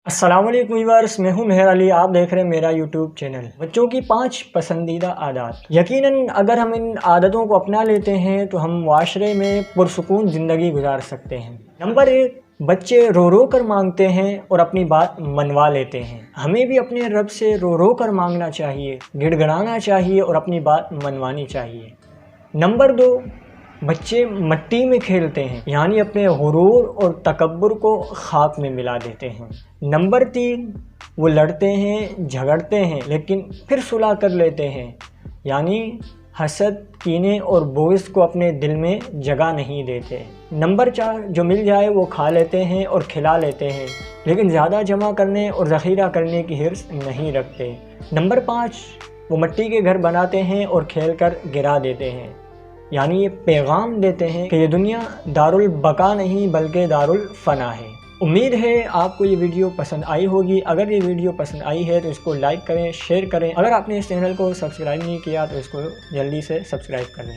अस्सलाम वालेकुम व्यूअर्स, मैं हूं मेहर अली। आप देख रहे हैं मेरा यूट्यूब चैनल। बच्चों की 5 पसंदीदा आदत। यकीनन अगर हम इन आदतों को अपना लेते हैं तो हम माशरे में पुरसुकून ज़िंदगी गुजार सकते हैं। नंबर 1, बच्चे रो रो कर मांगते हैं और अपनी बात मनवा लेते हैं। हमें भी अपने रब से रो रो कर मांगना चाहिए, गिड़गिड़ाना चाहिए और अपनी बात मनवानी चाहिए। नंबर 2, बच्चे मट्टी में खेलते हैं, यानी अपने गुरूर और तकब्बुर को खाक में मिला देते हैं। नंबर 3, वो लड़ते हैं, झगड़ते हैं, लेकिन फिर सुलह कर लेते हैं, यानी हसद, कीने और बोझ को अपने दिल में जगह नहीं देते। नंबर 4, जो मिल जाए वो खा लेते हैं और खिला लेते हैं, लेकिन ज़्यादा जमा करने और ज़ख़ीरा करने की हिर्स नहीं रखते। नंबर 5, वो मिट्टी के घर बनाते हैं और खेल कर गिरा देते हैं, यानी ये पैगाम देते हैं कि ये दुनिया दारुल बका नहीं बल्कि दारुल फना है। उम्मीद है आपको ये वीडियो पसंद आई होगी। अगर ये वीडियो पसंद आई है तो इसको लाइक करें, शेयर करें। अगर आपने इस चैनल को सब्सक्राइब नहीं किया तो इसको जल्दी से सब्सक्राइब कर लें।